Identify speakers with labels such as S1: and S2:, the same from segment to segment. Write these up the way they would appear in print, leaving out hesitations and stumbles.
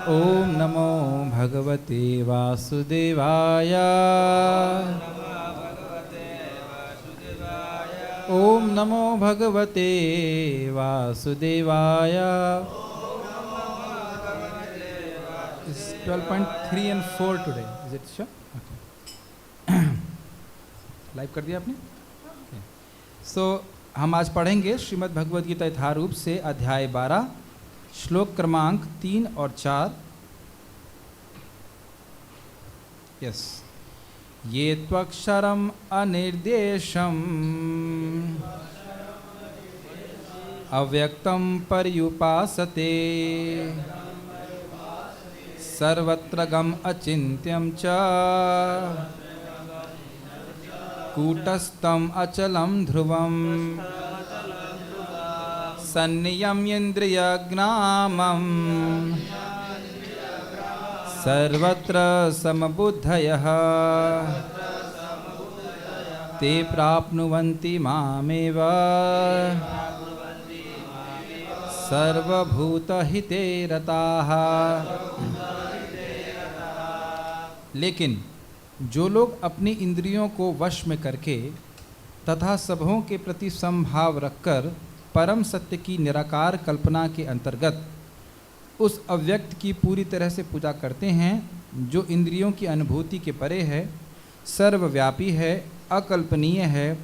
S1: ओम नमो भगवते वासुदेवाय। ओम नमो भगवते वासुदेवाय। 12.3 and 4 today. Is it sure? Okay. Live कर दिया आपने? सो हम आज पढ़ेंगे श्रीमद् भगवद गीता यथारूप से अध्याय 12 श्लोक क्रमांक 3 और 4। यस। ये त्वक्षरम अनिर्देशम अव्यक्तम पर्युपासते सर्वत्र गम अचिन्त्यम च कूटस्थम अचलम ध्रुवम सन्नियम्येन्द्रियग्रामं सर्वत्र समबुद्धयः ते प्राप्नुवन्ति मामेव सर्वभूतहिते रताः। लेकिन जो लोग अपनी इंद्रियों को वश में करके तथा सबों के प्रति समभाव रखकर परम सत्य की निराकार कल्पना के अंतर्गत उस अव्यक्त की पूरी तरह से पूजा करते हैं, जो इंद्रियों की अनुभूति के परे है, सर्वव्यापी है, अकल्पनीय है,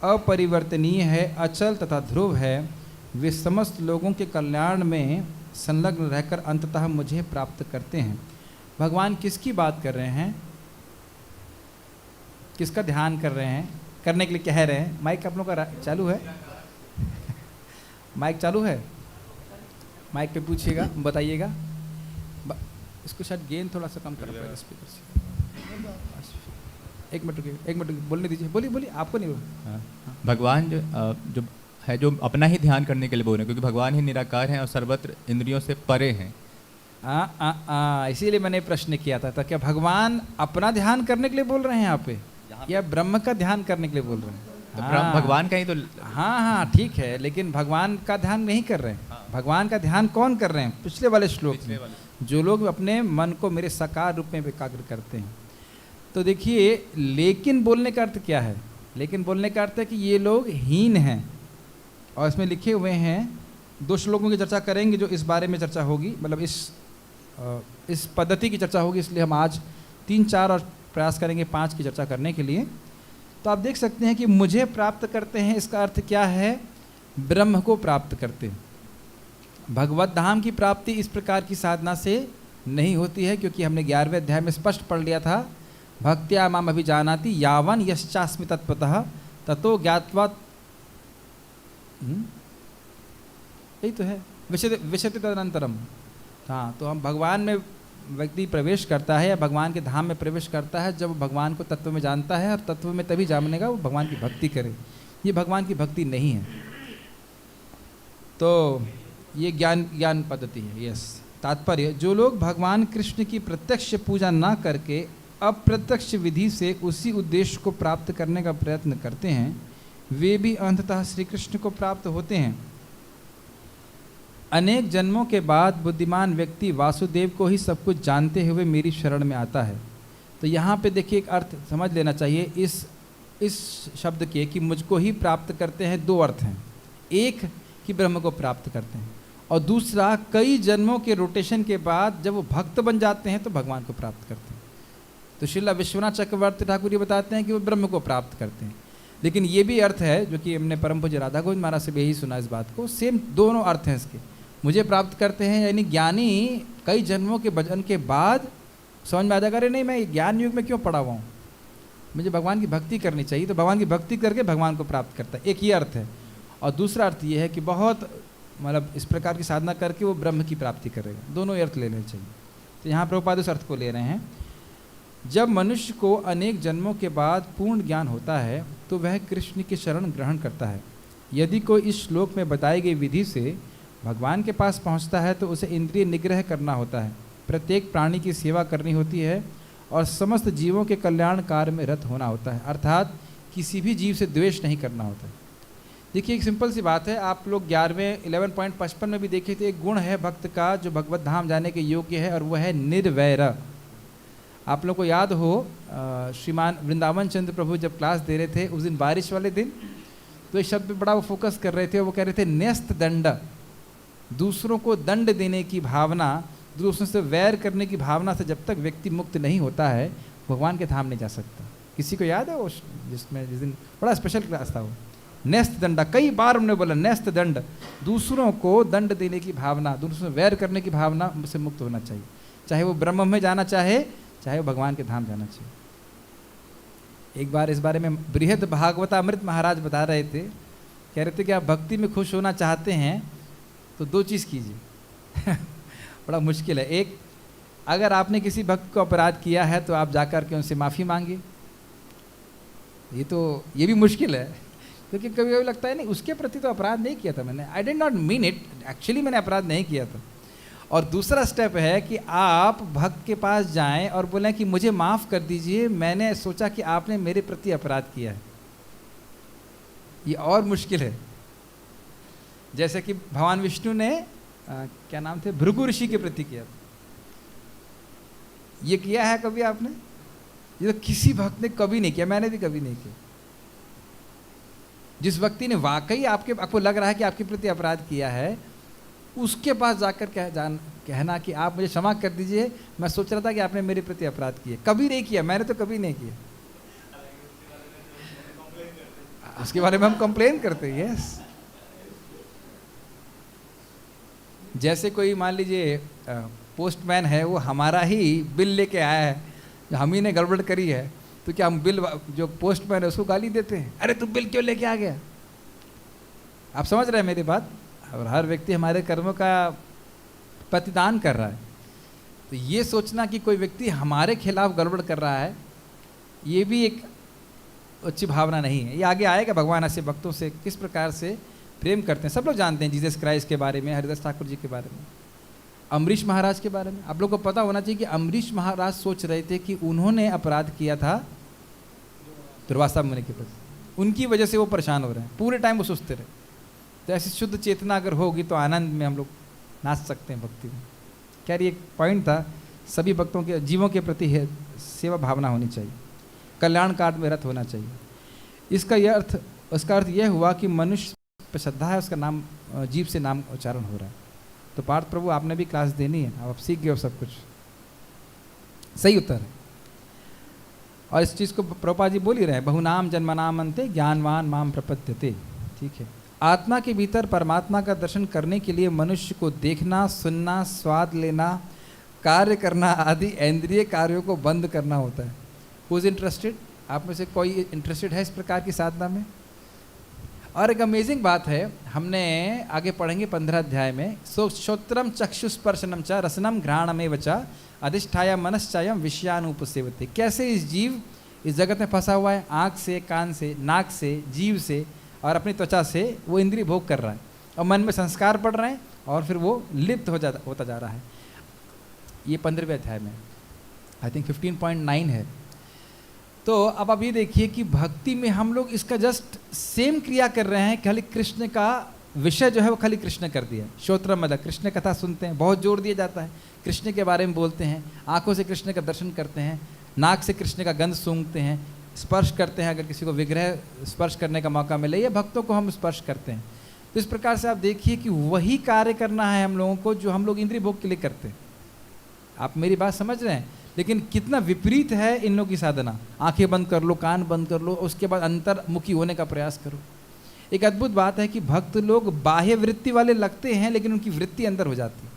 S1: अपरिवर्तनीय है, अचल तथा ध्रुव है, वे समस्त लोगों के कल्याण में संलग्न रहकर अंततः मुझे प्राप्त करते हैं। भगवान किसकी बात कर रहे हैं? किसका ध्यान कर रहे हैं? करने के लिए कह रहे हैं? माइक आप लोगों का चालू है? माइक चालू है? माइक पे पूछिएगा, बताइएगा। इसको शायद गेन थोड़ा सा कम करना पड़ेगा स्पीकर से। एक मिनट बोलने दीजिए। बोलिए आपको नहीं बोला।
S2: भगवान जो है, जो अपना ही ध्यान करने के लिए बोल रहे हैं, क्योंकि भगवान ही निराकार हैं और सर्वत्र इंद्रियों से परे हैं।
S1: इसीलिए मैंने प्रश्न किया था। तो क्या भगवान अपना ध्यान करने के लिए बोल रहे हैं यहाँ पे, या ब्रह्म का ध्यान करने के लिए बोल रहे हैं?
S2: तो भगवान का ही तो।
S1: हाँ ठीक है, लेकिन भगवान का ध्यान नहीं कर रहे हैं। भगवान का ध्यान कौन कर रहे हैं? पिछले वाले श्लोक में जो लोग अपने मन को मेरे साकार रूप में एकाग्र करते हैं। तो देखिए, लेकिन बोलने का अर्थ क्या है? लेकिन बोलने का अर्थ है कि ये लोग हीन हैं। और इसमें लिखे हुए हैं 2 श्लोकों की चर्चा करेंगे, जो इस बारे में चर्चा होगी, मतलब इस पद्धति की चर्चा होगी। इसलिए हम आज 3, 4 और प्रयास करेंगे 5 की चर्चा करने के लिए। तो आप देख सकते हैं कि मुझे प्राप्त करते हैं, इसका अर्थ क्या है? ब्रह्म को प्राप्त करते हैं। भगवत धाम की प्राप्ति इस प्रकार की साधना से नहीं होती है, क्योंकि हमने 11वें अध्याय में स्पष्ट पढ़ लिया था, भक्त्या माम अभिजानाति यावन यश्चास्मि तत्त्वतः ततो ज्ञात्वा। यही तो है, विशति तदनंतरम। हाँ, तो हम भगवान में व्यक्ति प्रवेश करता है या भगवान के धाम में प्रवेश करता है जब वो भगवान को तत्व में जानता है, और तत्व में तभी जानेगा वो भगवान की भक्ति करे। ये भगवान की भक्ति नहीं है। तो ये ज्ञान पद्धति है। यस। तात्पर्य, जो लोग भगवान कृष्ण की प्रत्यक्ष पूजा ना करके अप्रत्यक्ष विधि से उसी उद्देश्य को प्राप्त करने का प्रयत्न करते हैं, वे भी अंततः श्री कृष्ण को प्राप्त होते हैं। अनेक जन्मों के बाद बुद्धिमान व्यक्ति वासुदेव को ही सब कुछ जानते हुए मेरी शरण में आता है। तो यहाँ पे देखिए, एक अर्थ समझ लेना चाहिए इस शब्द के, कि मुझको ही प्राप्त करते हैं। 2 अर्थ हैं। एक कि ब्रह्म को प्राप्त करते हैं, और दूसरा कई जन्मों के रोटेशन के बाद जब वो भक्त बन जाते हैं तो भगवान को प्राप्त करते हैं। तो श्रीला विश्वनाथ चक्रवर्ती ठाकुर ये बताते हैं कि वो ब्रह्म को प्राप्त करते हैं। लेकिन ये भी अर्थ है, जो कि हमने परम पूज्य राधा गोविंद महाराज से भी यही सुना इस बात को। सेम दोनों अर्थ हैं इसके। मुझे प्राप्त करते हैं यानी ज्ञानी कई जन्मों के भजन के बाद समझ में आ जाएगा, अरे नहीं, मैं ज्ञान युग में क्यों पड़ा हुआ हूँ, मुझे भगवान की भक्ति करनी चाहिए। तो भगवान की भक्ति करके भगवान को प्राप्त करता है। एक ये अर्थ है। और दूसरा अर्थ ये है कि बहुत मतलब इस प्रकार की साधना करके वो ब्रह्म की प्राप्ति करेगा। दोनों अर्थ ले लेने चाहिए। तो यहाँ प्रभुपाद उस अर्थ को ले रहे हैं। जब मनुष्य को अनेक जन्मों के बाद पूर्ण ज्ञान होता है तो वह कृष्ण की शरण ग्रहण करता है। यदि कोई इस श्लोक में बताई गई विधि से भगवान के पास पहुंचता है तो उसे इंद्रिय निग्रह करना होता है, प्रत्येक प्राणी की सेवा करनी होती है और समस्त जीवों के कल्याण कार्य में रत होना होता है। अर्थात किसी भी जीव से द्वेष नहीं करना होता है। देखिए एक सिंपल सी बात है, आप लोग 11वें 11.55 में भी देखे थे, एक गुण है भक्त का जो भगवत धाम जाने के योग्य है, और वह है निर्वैर। आप लोग को याद हो श्रीमान वृंदावन चंद्र प्रभु जब क्लास दे रहे थे उस दिन बारिश वाले दिन, तो इस शब्द पे बड़ा वो फोकस कर रहे थे, वो कह रहे थे न्यस्त दंड, दूसरों को दंड देने की भावना, दूसरों से वैर करने की भावना से जब तक व्यक्ति मुक्त नहीं होता है भगवान के धाम नहीं जा सकता। किसी को याद है वो जिसमें जिस दिन बड़ा स्पेशल क्लास था वो, न्यस्त दंडा, कई बार हमने बोला न्यस्त दंड, दूसरों को दंड देने की भावना, दूसरों से वैर करने की भावना से मुक्त होना चाहिए, चाहे वो ब्रह्म में जाना चाहे वो भगवान के धाम जाना चाहिए। एक बार इस बारे में बृहद भागवतामृत महाराज बता रहे थे, कह रहे थे कि आप भक्ति में खुश होना चाहते हैं तो 2 चीज़ कीजिए बड़ा मुश्किल है। एक, अगर आपने किसी भक्त को अपराध किया है तो आप जाकर के उनसे माफ़ी मांगिए, ये भी मुश्किल है, क्योंकि कभी कभी लगता है नहीं उसके प्रति तो अपराध नहीं किया था मैंने, I did not mean it, actually मैंने अपराध नहीं किया था। और दूसरा स्टेप है कि आप भक्त के पास जाएं और बोलें कि मुझे माफ़ कर दीजिए, मैंने सोचा कि आपने मेरे प्रति अपराध किया है। ये और मुश्किल है। जैसे कि भगवान विष्णु ने क्या नाम थे, भृगु ऋषि के प्रति किया था। ये किया है कभी आपने? ये तो किसी भक्त ने कभी नहीं किया, मैंने भी कभी नहीं किया। जिस व्यक्ति ने वाकई आपको लग रहा है कि आपके प्रति अपराध किया है, उसके पास जाकर कहना कि आप मुझे क्षमा कर दीजिए, मैं सोच रहा था कि आपने मेरे प्रति अपराध किए। कभी नहीं किया, मैंने तो कभी नहीं किया। उसके बारे में हम कंप्लेन करते हैं। यस, जैसे कोई मान लीजिए पोस्टमैन है, वो हमारा ही बिल लेके आया है, हम ही ने गड़बड़ करी है, तो क्या हम बिल, जो पोस्टमैन है उसको गाली देते हैं, अरे तू बिल क्यों लेके आ गया? आप समझ रहे हैं मेरी बात? और हर व्यक्ति हमारे कर्मों का प्रतिदान कर रहा है, तो ये सोचना कि कोई व्यक्ति हमारे खिलाफ गड़बड़ कर रहा है, ये भी एक अच्छी भावना नहीं है। ये आगे आएगा, भगवान ऐसे भक्तों से किस प्रकार से प्रेम करते हैं। सब लोग जानते हैं जीसस क्राइस्ट के बारे में, हरिदास ठाकुर जी के बारे में, अम्बरीश महाराज के बारे में। आप लोग को पता होना चाहिए कि अम्बरीश महाराज सोच रहे थे कि उन्होंने अपराध किया था दुर्वासा मुनि के प्रति, उनकी वजह से वो परेशान हो रहे हैं, पूरे टाइम वो सोचते रहे। तो ऐसी शुद्ध चेतना अगर होगी तो आनंद में हम लोग नाच सकते हैं भक्ति में। क्या ये एक पॉइंट था, सभी भक्तों के जीवों के प्रति है सेवा भावना होनी चाहिए, कल्याण कार्य में रत होना चाहिए। उसका अर्थ यह हुआ कि मनुष्य पर श्रद्धा है, उसका नाम जीव से नाम उच्चारण हो रहा है। तो पार्थ प्रभु आपने भी क्लास देनी है, आप सीख गए हो सब कुछ, सही उत्तर है। और इस चीज़ को प्रभुपाद जी बोल ही रहे हैं, बहुनाम जन्मनाम अंते ज्ञानवान माम प्रपद्यते। ठीक है, आत्मा के भीतर परमात्मा का दर्शन करने के लिए मनुष्य को देखना, सुनना, स्वाद लेना, कार्य करना आदि इंद्रिय कार्यों को बंद करना होता है। Who is interested? आप में से कोई इंटरेस्टेड है इस प्रकार की साधना में? और एक अमेजिंग बात है, हमने आगे पढ़ेंगे 15 अध्याय में, श्रोत्रम चक्षुस्पर्शनम च रसनम घ्राणमेव च अधिष्ठाय मनश्चायम विषयानुपसेवते। कैसे इस जीव इस जगत में फंसा हुआ है, आँख से, कान से, नाक से, जीव से और अपनी त्वचा से वो इंद्रिय भोग कर रहा है, और मन में संस्कार पड़ रहे हैं और फिर वो लिप्त होता जा रहा है। ये 15वें अध्याय में, आई थिंक 15.9 है। तो अब आप ये देखिए कि भक्ति में हम लोग इसका जस्ट सेम क्रिया कर रहे हैं, खाली कृष्ण का विषय जो है वो खाली कृष्ण कर दिया। श्रोत्रम मद, कृष्ण कथा सुनते हैं, बहुत जोर दिया जाता है, कृष्ण के बारे में बोलते हैं, आंखों से कृष्ण का दर्शन करते हैं, नाक से कृष्ण का गंध सूंघते हैं, स्पर्श करते हैं, अगर किसी को विग्रह स्पर्श करने का मौका मिले, या भक्तों को हम स्पर्श करते हैं। तो इस प्रकार से आप देखिए कि वही कार्य करना है हम लोगों को जो हम लोग इंद्रिय भोग के लिए करते हैं। आप मेरी बात समझ रहे हैं? लेकिन कितना विपरीत है इन लोगों की साधना। आंखें बंद कर लो, कान बंद कर लो, उसके बाद अंतर्मुखी होने का प्रयास करो। एक अद्भुत बात है कि भक्त लोग बाह्य वृत्ति वाले लगते हैं, लेकिन उनकी वृत्ति अंदर हो जाती है।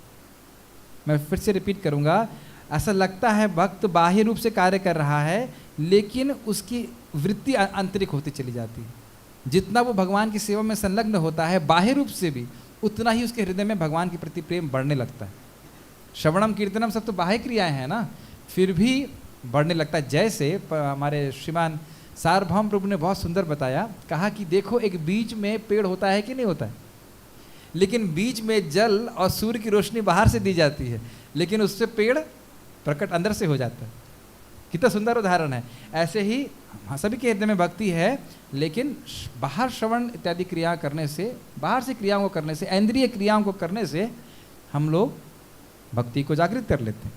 S1: मैं फिर से रिपीट करूंगा, ऐसा लगता है भक्त बाह्य रूप से कार्य कर रहा है, लेकिन उसकी वृत्ति आंतरिक होती चली जाती है। जितना वो भगवान की सेवा में संलग्न होता है बाह्य रूप से भी, उतना ही उसके हृदय में भगवान के प्रति प्रेम बढ़ने लगता है। श्रवणम कीर्तनम सब तो बाह्य क्रियाएं हैं ना, फिर भी बढ़ने लगता है। जैसे हमारे श्रीमान सार्वभौम प्रभु ने बहुत सुंदर बताया, कहा कि देखो एक बीज में पेड़ होता है कि नहीं होता है, लेकिन बीज में जल और सूर्य की रोशनी बाहर से दी जाती है, लेकिन उससे पेड़ प्रकट अंदर से हो जाता है। कितना सुंदर उदाहरण है। ऐसे ही हाँ, सभी के हृदय में भक्ति है, लेकिन बाहर श्रवण इत्यादि क्रिया करने से, बाहर से क्रियाओं को करने से, इंद्रिय क्रियाओं को करने से हम लोग भक्ति को जागृत कर लेते हैं।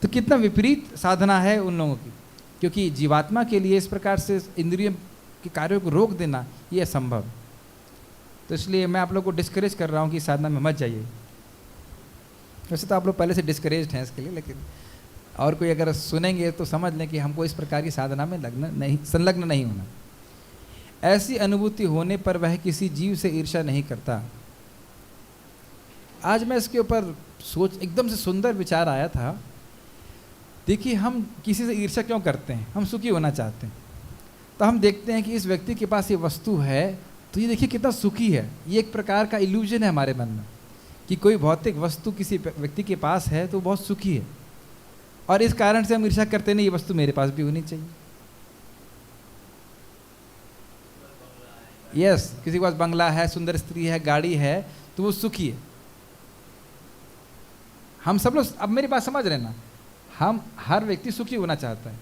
S1: तो कितना विपरीत साधना है उन लोगों की, क्योंकि जीवात्मा के लिए इस प्रकार से इंद्रिय के कार्यों को रोक देना ये असंभव। तो इसलिए मैं आप लोग को डिस्करेज कर रहा हूँ कि साधना में मत जाइए। वैसे तो आप लोग पहले से डिस्करेज्ड हैं इसके लिए, लेकिन और कोई अगर सुनेंगे तो समझ लें कि हमको इस प्रकार की साधना में संलग्न नहीं होना। ऐसी अनुभूति होने पर वह किसी जीव से ईर्ष्या नहीं करता। आज मैं इसके ऊपर सोच, एकदम से सुंदर विचार आया था। देखिए, हम किसी से ईर्ष्या क्यों करते हैं? हम सुखी होना चाहते हैं। तो हम देखते हैं कि इस व्यक्ति के पास ये वस्तु है, तो ये देखिए कितना सुखी है। ये एक प्रकार का इल्यूजन है हमारे मन में कि कोई भौतिक वस्तु किसी व्यक्ति के पास है तो बहुत सुखी है, और इस कारण से हम ईर्ष्या करते नहीं, ये वस्तु मेरे पास भी होनी चाहिए। यस, किसी के पास बंगला है, सुंदर स्त्री है, गाड़ी है, तो वो सुखी है। हम सब लोग, अब मेरी बात समझ रहे ना, हम हर व्यक्ति सुखी होना चाहता है,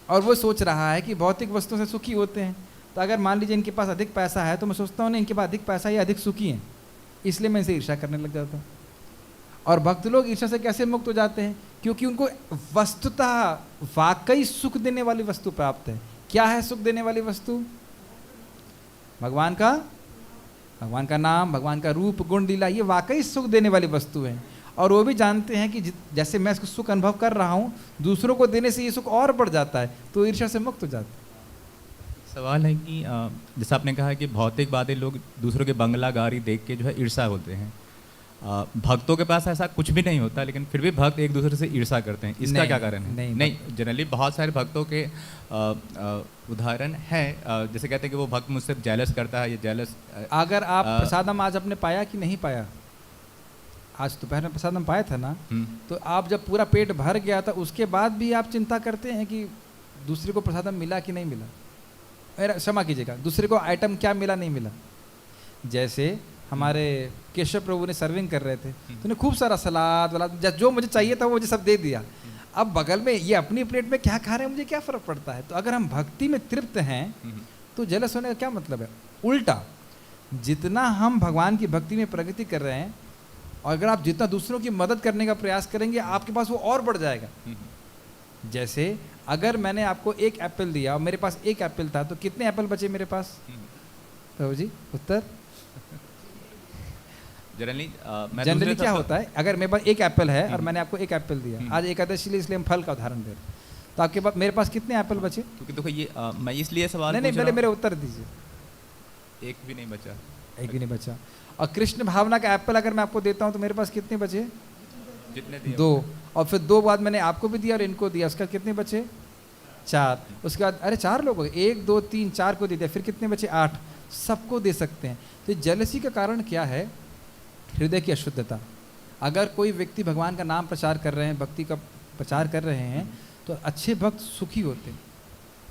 S1: और वो सोच रहा है कि भौतिक वस्तुओं से सुखी होते हैं। तो अगर मान लीजिए इनके पास अधिक पैसा है, तो मैं सोचता हूँ नहीं, इनके पास अधिक पैसा है, ये अधिक सुखी हैं, इसलिए मैं इनसे ईर्ष्या करने लग जाता हूँ। और भक्त लोग ईर्ष्या से कैसे मुक्त हो जाते हैं? क्योंकि उनको वस्तुतः वाकई सुख देने वाली वस्तु प्राप्त है। क्या है सुख देने वाली वस्तु? भगवान का नाम, भगवान का रूप, गुण, लीला, ये वाकई सुख देने वाली वस्तु है। और वो भी जानते हैं कि जैसे मैं इसको सुख अनुभव कर रहा हूँ, दूसरों को देने से ये सुख और बढ़ जाता है, तो ईर्ष्या से मुक्त हो जाता है।
S2: सवाल है कि जैसा आपने कहा कि भौतिकवादी लोग दूसरों के बंगला गाड़ी देख के जो है ईर्ष्या होते हैं। भक्तों के पास ऐसा कुछ भी नहीं होता, लेकिन फिर भी भक्त एक दूसरे से ईर्ष्या करते हैं। इसका क्या कारण है? नहीं, जनरली बहुत सारे भक्तों के उदाहरण है, जैसे कहते हैं कि वो भक्त मुझसे जेलस करता है, ये जेलस।
S1: अगर आप प्रसादम आज आपने पाया कि नहीं पाया? आज दोपहर में प्रसादम पाया था ना, तो आप जब पूरा पेट भर गया था, उसके बाद भी आप चिंता करते हैं कि दूसरे को प्रसादम मिला कि नहीं मिला? क्षमा कीजिएगा, दूसरे को आइटम क्या मिला नहीं मिला। जैसे हमारे केशव प्रभु ने सर्विंग कर रहे थे, तो उन्हें खूब सारा सलाद वलाद जो मुझे चाहिए था वो मुझे सब दे दिया। अब बगल में ये अपनी प्लेट में क्या खा रहे हैं, मुझे क्या फ़र्क पड़ता है? तो अगर हम भक्ति में तृप्त हैं तो जेलस होने का क्या मतलब है? उल्टा, जितना हम भगवान की भक्ति में प्रगति कर रहे हैं, और अगर आप जितना दूसरों की मदद करने का प्रयास करेंगे, आपके पास वो और बढ़ जाएगा। जैसे अगर मैंने आपको एक एप्पल दिया और मेरे पास एक एप्पल था, तो कितने एप्पल बचे मेरे पास? प्रभु जी उत्तर? जनरली क्या होता है, अगर मेरे पास एक एप्पल है और मैंने आपको एक एप्पल दिया, आज एकादशी इसलिए हम फल का उदाहरण दे रहे हैं, तो आपके पास मेरे पास कितने एप्पल बचे?
S2: क्योंकि देखो ये मैं इसलिए सवाल
S1: नहीं, पहले मेरे उत्तर दीजिए।
S2: एक भी नहीं बचा।
S1: एक भी नहीं बचा। और कृष्ण भावना का एप्पल अगर मैं आपको देता हूँ तो मेरे पास कितने बचे?
S2: जितने दिए
S1: 2, और फिर 2 बाद मैंने आपको भी दिया और इनको दिया, उसका कितने बचे? 4। उसके बाद अरे 4 लोग हो गए, 1 2 3 4 को दे दिया, फिर कितने बचे? 8। सबको दे सकते हैं। तो जेलसी का कारण क्या है? हृदय की अशुद्धता। अगर कोई व्यक्ति भगवान का नाम प्रचार कर रहे हैं, भक्ति का प्रचार कर रहे हैं, तो अच्छे भक्त सुखी होते हैं।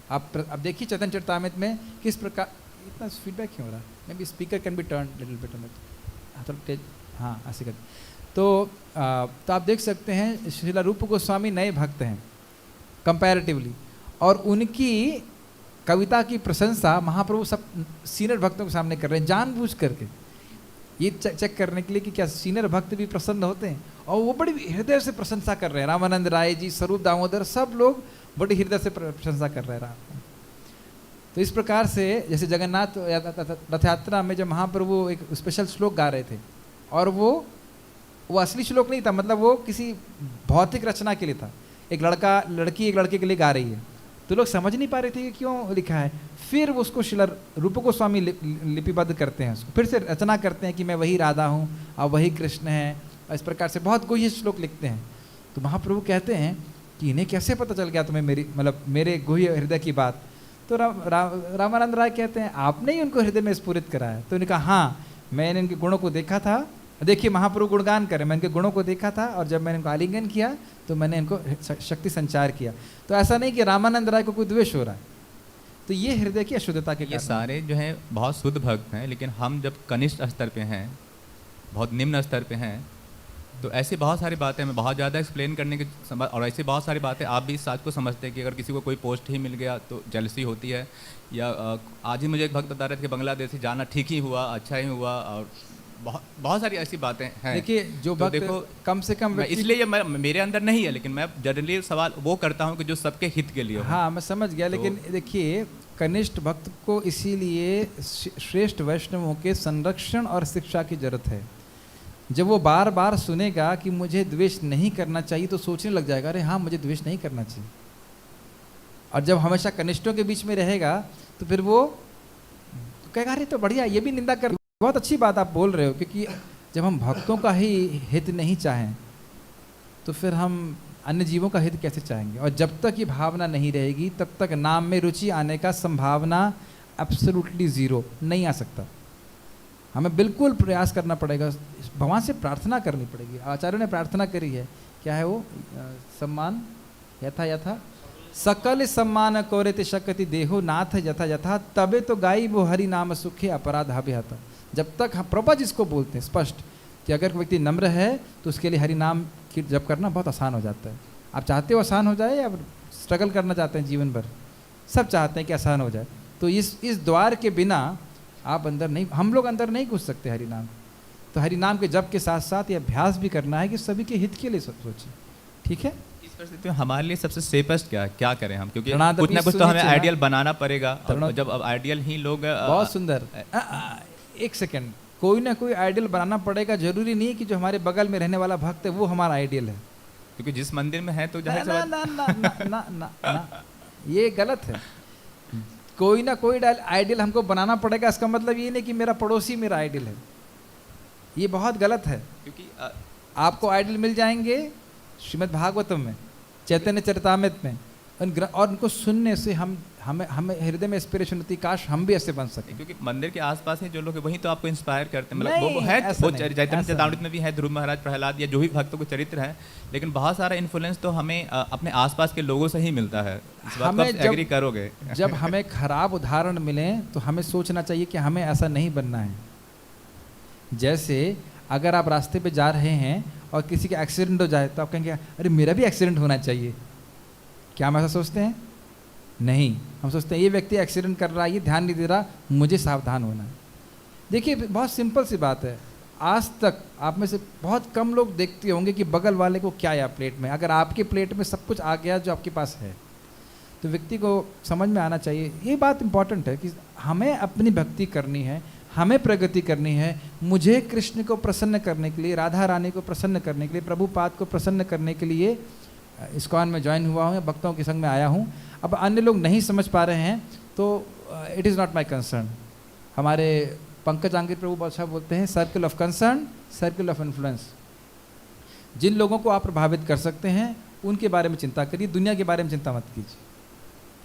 S1: अब देखिए चैतन्य चरितामृत में किस प्रकार, इतना फीडबैक क्यों हो रहा है? May be speaker can be turn little bit on it. हाँ, ऐसे कर। तो आप देख सकते हैं श्रीला रूप गोस्वामी नए भक्त हैं कंपैरेटिवली, और उनकी कविता की प्रशंसा महाप्रभु सब सीनियर भक्तों के सामने कर रहे हैं, जानबूझ करके, ये चेक करने के लिए कि क्या सीनियर भक्त भी प्रसन्न होते हैं। और वो बड़ी हृदय से प्रशंसा कर रहे हैं। रामानंद राय जी, स्वरूप दामोदर, सब लोग बड़ी हृदय से प्रशंसा कर रहे हैं। तो इस प्रकार से जैसे जगन्नाथ रथ यात्रा में जब महाप्रभु एक स्पेशल श्लोक गा रहे थे, और वो असली श्लोक नहीं था, मतलब वो किसी भौतिक रचना के लिए था। एक लड़की एक लड़के के लिए गा रही है, तो लोग समझ नहीं पा रहे थे कि क्यों लिखा है। फिर उसको श्रील रूप गोस्वामी लिपिबद्ध करते हैं, उसको फिर से रचना करते हैं कि मैं वही राधा हूँ और वही कृष्ण है, और इस प्रकार से बहुत गुह्य श्लोक लिखते हैं। तो महाप्रभु कहते हैं कि इन्हें कैसे पता चल गया तुम्हें मेरे गुह्य हृदय की बात? तो रामानंद राय कहते हैं आपने ही उनको हृदय में स्फुरित कराया। तो उन्होंने कहा हाँ, मैंने इनके गुणों को देखा था। देखिए महाप्रभु गुणगान करें, मैं इनके गुणों को देखा था, और जब मैंने इनको आलिंगन किया तो मैंने इनको शक्ति संचार किया। तो ऐसा नहीं कि रामानंद राय को कोई द्वेष हो रहा है। तो ये हृदय की अशुद्धता के
S2: ये सारे जो हैं बहुत शुद्ध भक्त हैं, लेकिन हम जब कनिष्ठ स्तर पे हैं, बहुत निम्न स्तर पे हैं, तो ऐसी बहुत सारी बातें मैं बहुत ज़्यादा एक्सप्लेन करने के और ऐसी बहुत सारी बातें आप भी इस बात को समझते हैं कि अगर किसी को कोई पोस्ट ही मिल गया तो जेलसी होती है, या आज ही मुझे एक भक्त बता रहे थे कि बांग्लादेश से जाना ठीक ही हुआ, अच्छा ही हुआ, और बहुत बहुत सारी ऐसी बातें हैं।
S1: देखिए जो
S2: तो
S1: भक्त
S2: देखो,
S1: कम से कम
S2: इसलिए ये मेरे अंदर नहीं है, लेकिन मैं जनरली सवाल वो करता हूँ कि जो सबके हित के लिए हो।
S1: हाँ मैं समझ गया, लेकिन देखिए कनिष्ठ भक्त को इसीलिए श्रेष्ठ वैष्णवों के संरक्षण और शिक्षा की जरूरत है। जब वो बार बार सुनेगा कि मुझे द्वेष नहीं करना चाहिए तो सोचने लग जाएगा अरे हाँ मुझे द्वेष नहीं करना चाहिए। और जब हमेशा कनिष्ठों के बीच में रहेगा तो फिर वो कहेगा अरे तो बढ़िया, ये भी निंदा कर, बहुत अच्छी बात आप बोल रहे हो, क्योंकि जब हम भक्तों का ही हित नहीं चाहें तो फिर हम अन्य जीवों का हित कैसे चाहेंगे। और जब तक ये भावना नहीं रहेगी तब तक नाम में रुचि आने का संभावना एब्सोल्युटली ज़ीरो, नहीं आ सकता। हमें बिल्कुल प्रयास करना पड़ेगा, भगवान से प्रार्थना करनी पड़ेगी। आचार्यों ने प्रार्थना करी है, क्या है वो, सम्मान यथा यथा सकल सम्मान कौरते शक्ति देहो नाथ यथा यथा तबे तो गाई वो हरि नाम सुखे अपराध हता। जब तक हम प्रभुपाद जिसको बोलते हैं स्पष्ट कि अगर कोई व्यक्ति नम्र है तो उसके लिए हरि नाम की जप करना बहुत आसान हो जाता है। आप चाहते हो आसान हो जाए या स्ट्रगल करना चाहते हैं जीवन भर? सब चाहते हैं कि आसान हो जाए। तो इस द्वार के बिना आप अंदर नहीं, हम लोग अंदर नहीं घुस सकते हरि नाम। तो हरि नाम के जप के साथ साथ ये अभ्यास भी करना है कि सभी के हित के लिए सोचें। ठीक है,
S2: इस परिस्थिति में हमारे लिए सबसे सेफेस्ट क्या करें हम, क्योंकि
S1: प्रणादपि
S2: कुछ ना कुछ तो हमें
S1: सुनिचि
S2: आइडियल बनाना पड़ेगा।
S1: तरुण-
S2: जब अब आइडियल ही लोग
S1: बहुत सुंदर। एक सेकंड, कोई ना कोई आइडियल बनाना पड़ेगा। जरूरी नहीं है कि जो हमारे बगल में रहने वाला भक्त है वो हमारा आइडियल है।
S2: क्योंकि जिस मंदिर में है तो
S1: ना
S2: जाहिर सी
S1: ना
S2: बात-
S1: ना ना ना ना ना ना, ये गलत है। कोई ना कोई आइडियल हमको बनाना पड़ेगा, इसका मतलब ये नहीं कि मेरा पड़ोसी मेरा आइडियल है। ये बहुत गलत है।
S2: क्योंकि
S1: आपको आइडियल मिल जाएंगे श्रीमद् भागवतम में, चैतन्य चरितामृत में, और उनको सुनने से हमें हृदय में इंस्पिरेशन होती, काश हम भी ऐसे बन सकें।
S2: क्योंकि मंदिर के आसपास ही जो लोग हैं वही तो आपको इंस्पायर करते हैं। मतलब
S1: नहीं,
S2: वो है,
S1: ऐसा
S2: वो
S1: नहीं,
S2: चैतन्य
S1: ऐसा
S2: चरितामृत में भी है, ध्रुव महाराज, प्रहलाद, या जो भी भक्तों के चरित्र है, लेकिन बहुत सारा इन्फ्लुएंस तो हमें अपने आसपास के लोगों से ही मिलता है। इस बात को आप एग्री करोगे?
S1: जब हमें खराब उदाहरण मिले तो हमें सोचना चाहिए कि हमें ऐसा नहीं बनना है। जैसे अगर आप रास्ते पे जा रहे हैं और किसी का एक्सीडेंट हो जाए तो आप कहेंगे अरे मेरा भी एक्सीडेंट होना चाहिए। क्या हम ऐसा सोचते हैं? नहीं, हम सोचते हैं ये व्यक्ति एक्सीडेंट कर रहा है, ये ध्यान नहीं दे रहा, मुझे सावधान होना है। देखिए बहुत सिंपल सी बात है। आज तक आप में से बहुत कम लोग देखते होंगे कि बगल वाले को क्या है प्लेट में। अगर आपके प्लेट में सब कुछ आ गया जो आपके पास है तो व्यक्ति को समझ में आना चाहिए। ये बात इंपॉर्टेंट है कि हमें अपनी भक्ति करनी है, हमें प्रगति करनी है। मुझे कृष्ण को प्रसन्न करने के लिए, राधा रानी को प्रसन्न करने के लिए, प्रभुपाद को प्रसन्न करने के लिए इस्कॉन में ज्वाइन हुआ हूँ, भक्तों के संग में आया हूँ। अब अन्य लोग नहीं समझ पा रहे हैं तो it is not my concern. हमारे पंकज आंगिर प्रभु बहुत अच्छा बोलते हैं, circle of concern, circle of influence. जिन लोगों को आप प्रभावित कर सकते हैं उनके बारे में चिंता करिए, दुनिया के बारे में चिंता मत कीजिए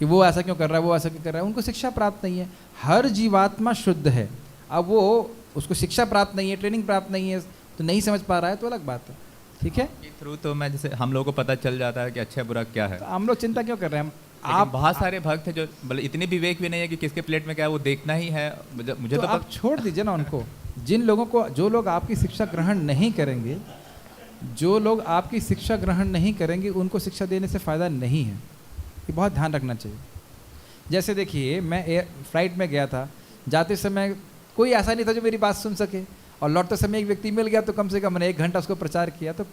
S1: कि वो ऐसा क्यों कर रहा है, वो ऐसा क्यों कर रहा है। उनको शिक्षा प्राप्त नहीं है। हर जीवात्मा शुद्ध है। अब वो उसको शिक्षा प्राप्त नहीं है, ट्रेनिंग प्राप्त नहीं है, तो नहीं समझ पा रहा है तो अलग बात है। ठीक है,
S2: थ्रू तो मैं जैसे हम लोगों को पता चल जाता है कि अच्छा बुरा क्या है।
S1: तो हम लोग चिंता क्यों कर रहे हैं?
S2: आप बहुत सारे भक्त हैं जो मतलब इतने विवेक भी नहीं है कि किसके प्लेट में क्या है वो देखना ही है। मुझे तो
S1: आप छोड़ दीजिए ना उनको। जिन लोगों को, जो लोग आपकी शिक्षा ग्रहण नहीं करेंगे, जो लोग आपकी शिक्षा ग्रहण नहीं करेंगे उनको शिक्षा देने से फ़ायदा नहीं है। ये बहुत ध्यान रखना चाहिए। जैसे देखिए मैं फ्लाइट में गया था, जाते समय कोई ऐसा नहीं था जो मेरी बात सुन सके, और लौटते समय एक व्यक्ति मिल गया तो कम से कम मैंने 1 घंटा उसको प्रचार किया। तो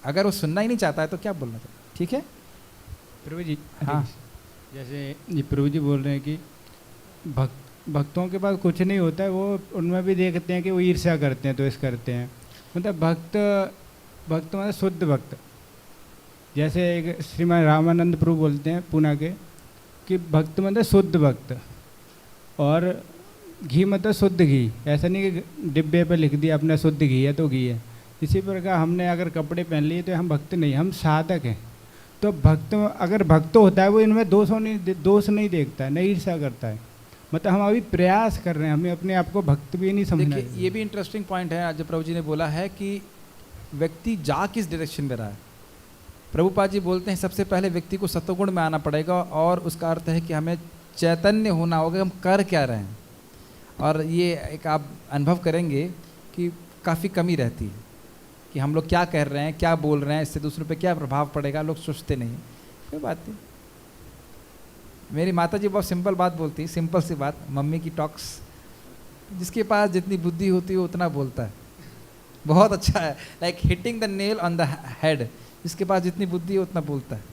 S1: अगर वो सुनना ही नहीं चाहता है तो क्या बोलना चाहिए? ठीक है
S3: प्रभु जी।
S1: हाँ।
S3: जैसे ये प्रभु जी बोल रहे हैं कि भक्तों के पास कुछ नहीं होता है, वो उनमें भी देखते हैं कि वो ईर्ष्या करते हैं, द्वेष करते हैं। मतलब भक्त मतलब शुद्ध भक्त। जैसे एक श्रीमान रामानंद प्रभु बोलते हैं पूना के कि भक्त मतलब शुद्ध भक्त, और घी मतलब शुद्ध घी। ऐसा नहीं कि डिब्बे पर लिख दिया अपना शुद्ध घी है तो घी है। इसी प्रकार हमने अगर कपड़े पहन लिए तो हम भक्त नहीं, हम साधक हैं। तो भक्त अगर भक्त होता है वो इनमें दोष नहीं देखता है, नहीं ईर्ष्या करता है। मतलब हम अभी प्रयास कर रहे हैं, हमें अपने आप को भक्त भी नहीं समझना।
S1: देखिए ये भी इंटरेस्टिंग पॉइंट है आज जो प्रभु जी ने बोला है कि व्यक्ति जा किस डायरेक्शन में रहा है। प्रभुपाद जी बोलते हैं सबसे पहले व्यक्ति को सत्वगुण में आना पड़ेगा, और उसका अर्थ है कि हमें चैतन्य होना होगा हम कर क्या रहे हैं। और ये एक आप अनुभव करेंगे कि काफ़ी कमी रहती है कि हम लोग क्या कह रहे हैं, क्या बोल रहे हैं, इससे दूसरों पे क्या प्रभाव पड़ेगा, लोग सोचते नहीं। कोई बात नहीं। मेरी माता जी बहुत सिंपल बात बोलती, सिंपल सी बात, मम्मी की टॉक्स, जिसके पास जितनी बुद्धि होती है वो उतना बोलता है। बहुत अच्छा है, like hitting the nail on the head, जिसके पास जितनी बुद्धि है उतना बोलता है।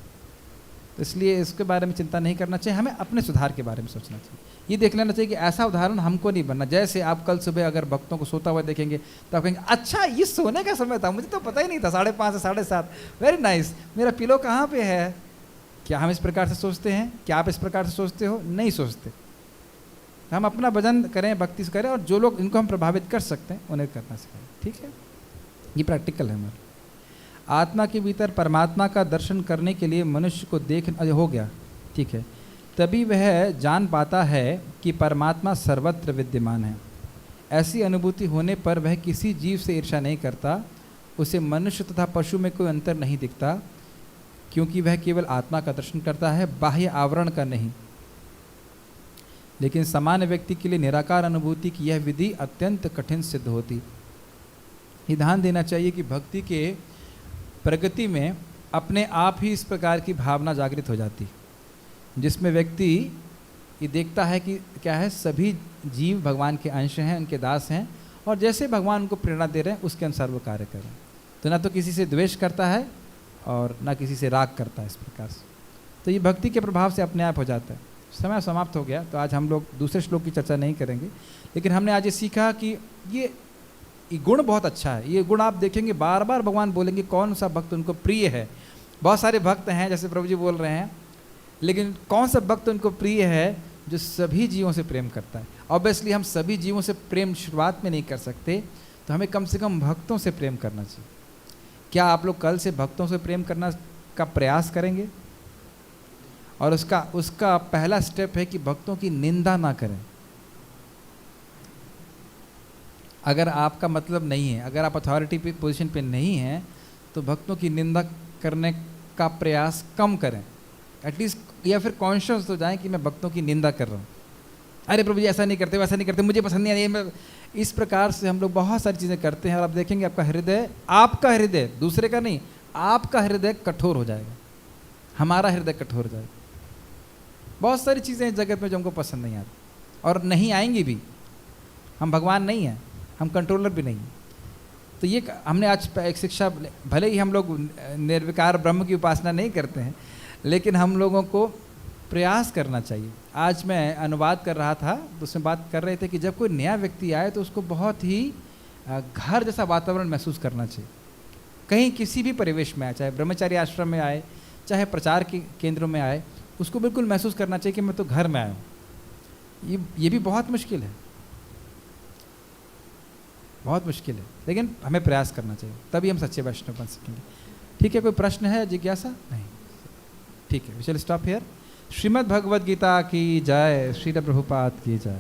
S1: तो इसलिए इसके बारे में चिंता नहीं करना चाहिए, हमें अपने सुधार के बारे में सोचना चाहिए। ये देख लेना चाहिए कि ऐसा उदाहरण हमको नहीं बनना। जैसे आप कल सुबह अगर भक्तों को सोता हुआ देखेंगे तो आप कहेंगे अच्छा ये सोने का समय था, मुझे तो पता ही नहीं था, 5:30 से 7:30, वेरी नाइस, मेरा पिलो कहाँ पे है। क्या हम इस प्रकार से सोचते हैं? क्या आप इस प्रकार से सोचते हो? नहीं सोचते। हम अपना भजन करें, भक्ति से करें, और जो लोग इनको हम प्रभावित कर सकते हैं उन्हें करना सिखाएं। ठीक है, ये प्रैक्टिकल है हमारा। आत्मा के भीतर परमात्मा का दर्शन करने के लिए मनुष्य को हो गया, ठीक है, तभी वह जान पाता है कि परमात्मा सर्वत्र विद्यमान है। ऐसी अनुभूति होने पर वह किसी जीव से ईर्ष्या नहीं करता, उसे मनुष्य तथा पशु में कोई अंतर नहीं दिखता, क्योंकि वह केवल आत्मा का दर्शन करता है, बाह्य आवरण का नहीं। लेकिन सामान्य व्यक्ति के लिए निराकार अनुभूति की यह विधि अत्यंत कठिन सिद्ध होती। ये ध्यान देना चाहिए कि भक्ति के प्रगति में अपने आप ही इस प्रकार की भावना जागृत हो जाती, जिसमें व्यक्ति ये देखता है कि क्या है, सभी जीव भगवान के अंश हैं, उनके दास हैं, और जैसे भगवान उनको प्रेरणा दे रहे हैं उसके अनुसार वो कार्य कर रहे हैं। तो ना तो किसी से द्वेष करता है और ना किसी से राग करता है इस प्रकार से। तो ये भक्ति के प्रभाव से अपने आप हो जाता है। समय समाप्त हो गया, तो आज हम लोग दूसरे श्लोक की चर्चा नहीं करेंगे, लेकिन हमने आज ये सीखा कि ये गुण बहुत अच्छा है। ये गुण आप देखेंगे बार बार भगवान बोलेंगे कौन सा भक्त उनको प्रिय है। बहुत सारे भक्त हैं जैसे प्रभु जी बोल रहे हैं, लेकिन कौन सा भक्त उनको प्रिय है जो सभी जीवों से प्रेम करता है। ऑब्वियसली हम सभी जीवों से प्रेम शुरुआत में नहीं कर सकते, तो हमें कम से कम भक्तों से प्रेम करना चाहिए। क्या आप लोग कल से भक्तों से प्रेम करना का प्रयास करेंगे? और उसका पहला स्टेप है कि भक्तों की निंदा ना करें। अगर आपका मतलब नहीं है, अगर आप अथॉरिटी पोजीशन पे नहीं हैं, तो भक्तों की निंदा करने का प्रयास कम करें एटलीस्ट, या फिर कॉन्शियस हो जाएं कि मैं भक्तों की निंदा कर रहा हूँ। अरे प्रभु जी ऐसा नहीं करते, वैसा नहीं करते, मुझे पसंद नहीं है। इस प्रकार से हम लोग बहुत सारी चीज़ें करते हैं, और आप देखेंगे आपका हृदय दूसरे का नहीं, आपका हृदय कठोर हो जाएगा, हमारा हृदय कठोर हो जाएगा। बहुत सारी चीज़ें इस जगत में जो हमको पसंद नहीं आती, और नहीं आएंगी भी। हम भगवान नहीं हैं, हम कंट्रोलर भी नहीं हैं। तो ये हमने आज एक शिक्षा, भले ही हम लोग निर्विकार ब्रह्म की उपासना नहीं करते हैं, लेकिन हम लोगों को प्रयास करना चाहिए। आज मैं अनुवाद कर रहा था, तो उसमें बात कर रहे थे कि जब कोई नया व्यक्ति आए तो उसको बहुत ही घर जैसा वातावरण महसूस करना चाहिए। कहीं किसी भी परिवेश में आए, चाहे ब्रह्मचारी आश्रम में आए, चाहे प्रचार के केंद्रों में आए, उसको बिल्कुल महसूस करना चाहिए कि मैं तो घर में आया हूँ। ये भी बहुत मुश्किल है, बहुत मुश्किल है, लेकिन हमें प्रयास करना चाहिए, तभी हम सच्चे वैष्णव बन सकेंगे। ठीक है, कोई प्रश्न है, जिज्ञासा? नहीं, ठीक है, we shall stop here. Shrimad Bhagavad Gita की जय, श्रील प्रभुपाद की जय।